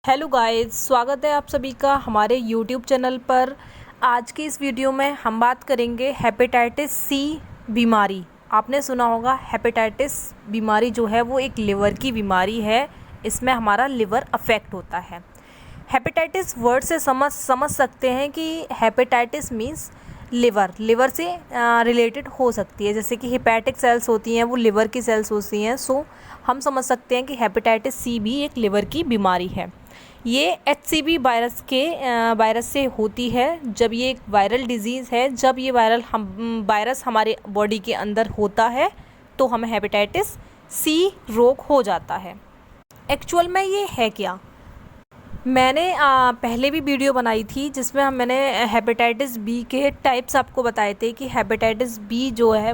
Hello guys, स्वागत है आप सभी का हमारे यूट्यूब चैनल पर। आज की इस वीडियो में हम बात करेंगे हेपेटाइटिस सी बीमारी। आपने सुना होगा हेपेटाइटिस बीमारी जो है वो एक लिवर की बीमारी है। इसमें हमारा लिवर अफेक्ट होता है। हेपेटाइटिस वर्ड से समझ सकते हैं कि हेपेटाइटिस मीन्स लिवर से रिलेटेड हो सकती है। जैसे कि हेपेटिक सेल्स होती हैं वो लिवर की सेल्स होती हैं। सो हम समझ सकते हैं कि हेपेटाइटिस सी भी एक लिवर की बीमारी है। ये HCV वायरस से होती है। जब ये एक वायरल डिजीज़ है, जब ये वायरस हमारे बॉडी के अंदर होता है तो हमें हेपेटाइटिस सी रोग हो जाता है। एक्चुअल में ये है क्या? मैंने पहले भी वीडियो बनाई थी जिसमें मैंने हेपेटाइटिस बी के टाइप्स आपको बताए थे कि हेपेटाइटिस बी जो है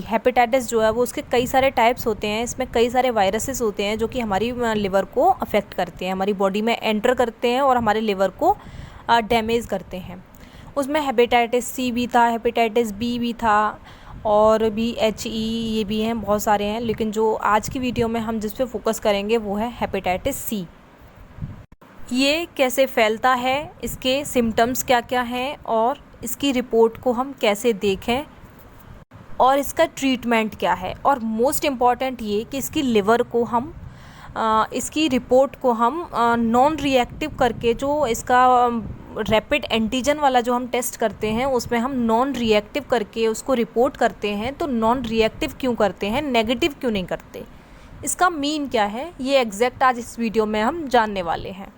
हेपेटाइटिस जो है वो उसके कई सारे टाइप्स होते हैं। इसमें कई सारे वायरसेस होते हैं जो कि हमारी लिवर को अफेक्ट करते हैं, हमारी बॉडी में एंटर करते हैं और हमारे लिवर को डैमेज करते हैं। उसमें हेपेटाइटिस सी भी था, हेपेटाइटिस बी भी था और भी HE ये भी हैं, बहुत सारे हैं। लेकिन जो आज की वीडियो में हम जिस पे फोकस करेंगे वो है हेपेटाइटिस सी। ये कैसे फैलता है, इसके सिम्टम्स क्या क्या हैं और इसकी रिपोर्ट को हम कैसे देखें और इसका ट्रीटमेंट क्या है। और मोस्ट इम्पॉर्टेंट ये कि इसकी रिपोर्ट को हम नॉन रिएक्टिव करके, जो इसका रैपिड एंटीजन वाला जो हम टेस्ट करते हैं उसमें हम नॉन रिएक्टिव करके उसको रिपोर्ट करते हैं। तो नॉन रिएक्टिव क्यों करते हैं, नेगेटिव क्यों नहीं करते, इसका मीन क्या है, ये एग्जैक्ट आज इस वीडियो में हम जानने वाले हैं।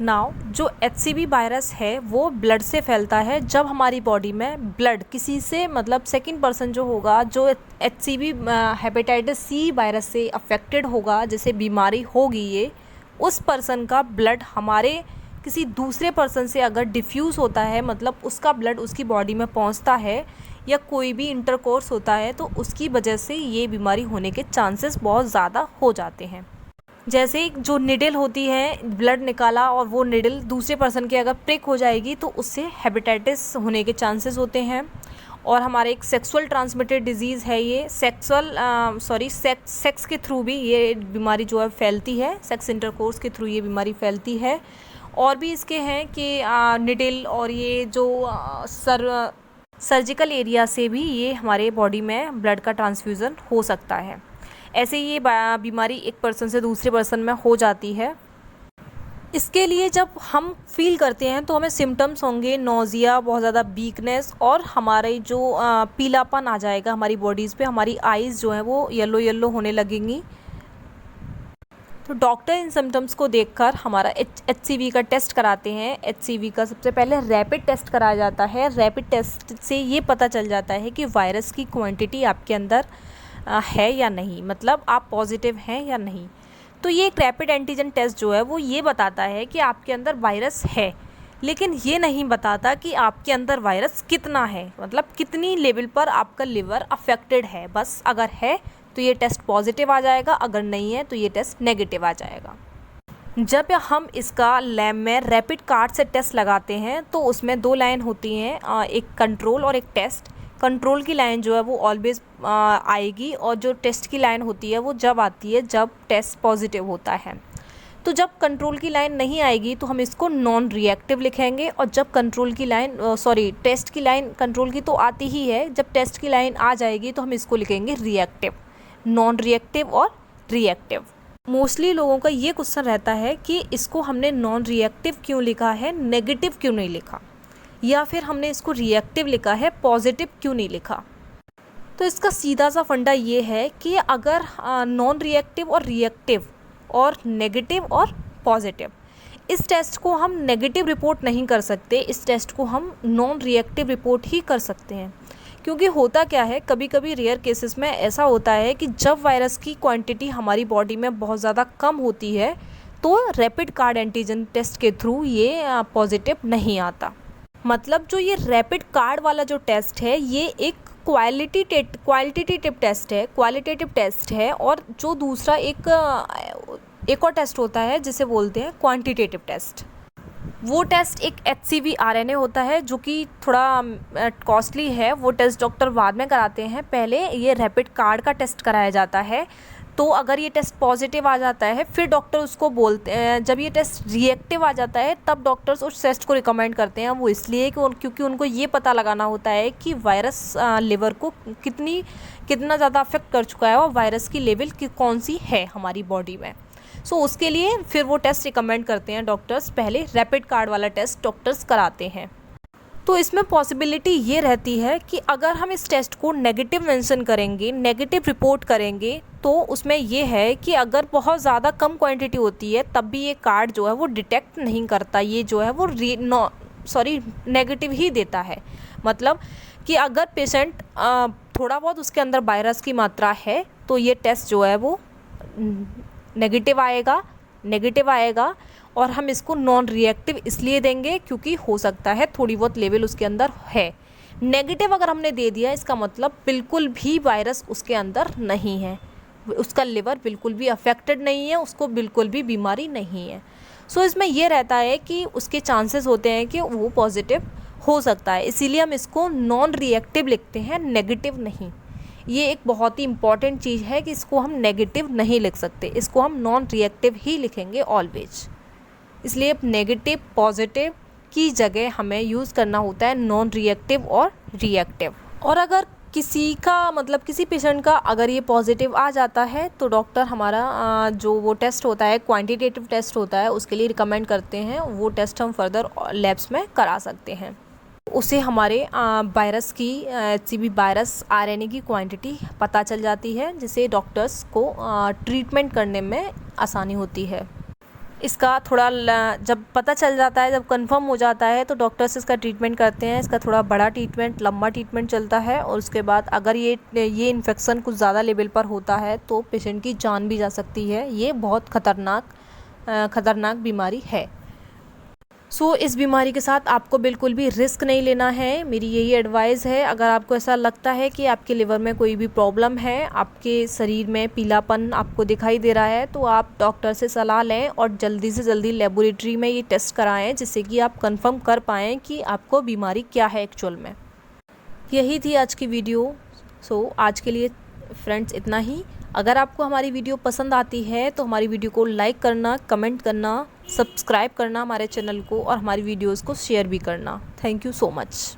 नाउ जो HCV वायरस है वो ब्लड से फैलता है। जब हमारी बॉडी में ब्लड किसी से, मतलब सेकंड पर्सन जो होगा जो HCV हेपेटाइटिस सी वायरस से अफेक्टेड होगा, जैसे बीमारी होगी ये, उस पर्सन का ब्लड हमारे किसी दूसरे पर्सन से अगर डिफ्यूज़ होता है, मतलब उसका ब्लड उसकी बॉडी में पहुंचता है या कोई भी इंटरकोर्स होता है, तो उसकी वजह से ये बीमारी होने के चांसेस बहुत ज़्यादा हो जाते हैं। जैसे जो निडल होती है, ब्लड निकाला और वो निडल दूसरे पर्सन के अगर प्रिक हो जाएगी तो उससे हेपेटाइटिस होने के चांसेस होते हैं। और हमारे एक सेक्सुअल ट्रांसमिटेड डिजीज़ है ये, सेक्स के थ्रू भी ये बीमारी जो है फैलती है, सेक्स इंटरकोर्स के थ्रू ये बीमारी फैलती है। और भी इसके हैं कि निडल और ये जो सर्जिकल एरिया से भी ये हमारे बॉडी में ब्लड का ट्रांसफ्यूज़न हो सकता है। ऐसे ये बीमारी एक पर्सन से दूसरे पर्सन में हो जाती है। इसके लिए जब हम फील करते हैं तो हमें सिम्टम्स होंगे नोज़िया, बहुत ज़्यादा वीकनेस और हमारे जो पीलापन आ जाएगा हमारी बॉडीज़ पे, हमारी आइज़ जो है वो येलो येलो होने लगेंगी। तो डॉक्टर इन सिम्टम्स को देखकर हमारा HCV का टेस्ट कराते हैं। HCV का सबसे पहले रैपिड टेस्ट कराया जाता है। रैपिड टेस्ट से ये पता चल जाता है कि वायरस की क्वांटिटी आपके अंदर है या नहीं, मतलब आप पॉजिटिव हैं या नहीं। तो ये एक रैपिड एंटीजन टेस्ट जो है वो ये बताता है कि आपके अंदर वायरस है, लेकिन ये नहीं बताता कि आपके अंदर वायरस कितना है, मतलब कितनी लेवल पर आपका लिवर अफेक्टेड है। बस अगर है तो ये टेस्ट पॉजिटिव आ जाएगा, अगर नहीं है तो ये टेस्ट नेगेटिव आ जाएगा। जब हम इसका लैब में रैपिड कार्ड से टेस्ट लगाते हैं तो उसमें दो लाइन होती हैं, एक कंट्रोल और एक टेस्ट। कंट्रोल की लाइन जो है वो ऑलवेज आएगी और जो टेस्ट की लाइन होती है वो जब आती है जब टेस्ट पॉजिटिव होता है। तो जब कंट्रोल की लाइन नहीं आएगी तो हम इसको नॉन रिएक्टिव लिखेंगे, और जब टेस्ट की लाइन, कंट्रोल की तो आती ही है, जब टेस्ट की लाइन आ जाएगी तो हम इसको लिखेंगे रिएक्टिव। नॉन रिएक्टिव और रिएक्टिव। मोस्टली लोगों का ये क्वेश्चन रहता है कि इसको हमने नॉन रिएक्टिव क्यों लिखा है, नेगेटिव क्यों नहीं लिखा, या फिर हमने इसको रिएक्टिव लिखा है, पॉजिटिव क्यों नहीं लिखा। तो इसका सीधा सा फंडा ये है कि अगर नॉन रिएक्टिव और रिएक्टिव और नेगेटिव और पॉजिटिव, इस टेस्ट को हम नेगेटिव रिपोर्ट नहीं कर सकते, इस टेस्ट को हम नॉन रिएक्टिव रिपोर्ट ही कर सकते हैं। क्योंकि होता क्या है, कभी कभी रेयर केसेस में ऐसा होता है कि जब वायरस की क्वांटिटी हमारी बॉडी में बहुत ज़्यादा कम होती है तो रैपिड कार्ड एंटीजन टेस्ट के थ्रू ये पॉजिटिव नहीं आता। मतलब जो ये रैपिड कार्ड वाला जो टेस्ट है ये एक क्वालिटेटिव टेस्ट है, और जो दूसरा एक और टेस्ट होता है जिसे बोलते हैं क्वांटिटेटिव टेस्ट। वो टेस्ट एक HCV RNA होता है जो कि थोड़ा कॉस्टली है। वो टेस्ट डॉक्टर बाद में कराते हैं, पहले ये रैपिड कार्ड का टेस्ट कराया जाता है। तो अगर ये टेस्ट पॉजिटिव आ जाता है फिर डॉक्टर उसको बोलते हैं, जब ये टेस्ट रिएक्टिव आ जाता है तब डॉक्टर्स उस टेस्ट को रिकमेंड करते हैं। वो इसलिए कि क्योंकि उनको ये पता लगाना होता है कि वायरस लिवर को कितना ज़्यादा अफेक्ट कर चुका है और वायरस की लेवल कौन सी है हमारी बॉडी में। सो उसके लिए फिर वो टेस्ट रिकमेंड करते हैं डॉक्टर्स। पहले रैपिड कार्ड वाला टेस्ट डॉक्टर्स कराते हैं। तो इसमें पॉसिबिलिटी ये रहती है कि अगर हम इस टेस्ट को नेगेटिव मेंशन करेंगे, नेगेटिव रिपोर्ट करेंगे, तो उसमें ये है कि अगर बहुत ज़्यादा कम क्वांटिटी होती है तब भी ये कार्ड जो है वो डिटेक्ट नहीं करता, ये जो है वो नेगेटिव ही देता है। मतलब कि अगर पेशेंट थोड़ा बहुत उसके अंदर वायरस की मात्रा है तो ये टेस्ट जो है वो नेगेटिव आएगा और हम इसको नॉन रिएक्टिव इसलिए देंगे क्योंकि हो सकता है थोड़ी बहुत लेवल उसके अंदर है। नेगेटिव अगर हमने दे दिया इसका मतलब बिल्कुल भी वायरस उसके अंदर नहीं है, उसका लिवर बिल्कुल भी अफेक्टेड नहीं है, उसको बिल्कुल भी बीमारी नहीं है। सो इसमें यह रहता है कि उसके चांसेस होते हैं कि वो पॉजिटिव हो सकता है, इसीलिए हम इसको नॉन रिएक्टिव लिखते हैं, नेगेटिव नहीं। ये एक बहुत ही इम्पॉर्टेंट चीज़ है कि इसको हम नेगेटिव नहीं लिख सकते, इसको हम नॉन रिएक्टिव ही लिखेंगे ऑलवेज। इसलिए नेगेटिव पॉजिटिव की जगह हमें यूज़ करना होता है नॉन रिएक्टिव और रिएक्टिव। और अगर किसी पेशेंट का अगर ये पॉजिटिव आ जाता है तो डॉक्टर हमारा जो वो टेस्ट होता है, क्वांटिटेटिव टेस्ट होता है, उसके लिए रिकमेंड करते हैं। वो टेस्ट हम फर्दर लैब्स में करा सकते हैं। उसे हमारे वायरस की HCV वायरस RNA की क्वांटिटी पता चल जाती है, जिससे डॉक्टर्स को ट्रीटमेंट करने में आसानी होती है। इसका थोड़ा जब पता चल जाता है, जब कंफर्म हो जाता है तो डॉक्टर्स इसका ट्रीटमेंट करते हैं। इसका थोड़ा बड़ा ट्रीटमेंट, लंबा ट्रीटमेंट चलता है और उसके बाद अगर ये इन्फेक्शन कुछ ज़्यादा लेवल पर होता है तो पेशेंट की जान भी जा सकती है। ये बहुत ख़तरनाक बीमारी है। सो इस बीमारी के साथ आपको बिल्कुल भी रिस्क नहीं लेना है, मेरी यही एडवाइस है। अगर आपको ऐसा लगता है कि आपके लिवर में कोई भी प्रॉब्लम है, आपके शरीर में पीलापन आपको दिखाई दे रहा है, तो आप डॉक्टर से सलाह लें और जल्दी से जल्दी लेबोरेटरी में ये टेस्ट कराएं, जिससे कि आप कंफर्म कर पाएँ कि आपको बीमारी क्या है एक्चुअल में। यही थी आज की वीडियो। सो आज के लिए फ्रेंड्स इतना ही। अगर आपको हमारी वीडियो पसंद आती है तो हमारी वीडियो को लाइक करना, कमेंट करना, सब्सक्राइब करना हमारे चैनल को और हमारी वीडियोस को शेयर भी करना। Thank you so much.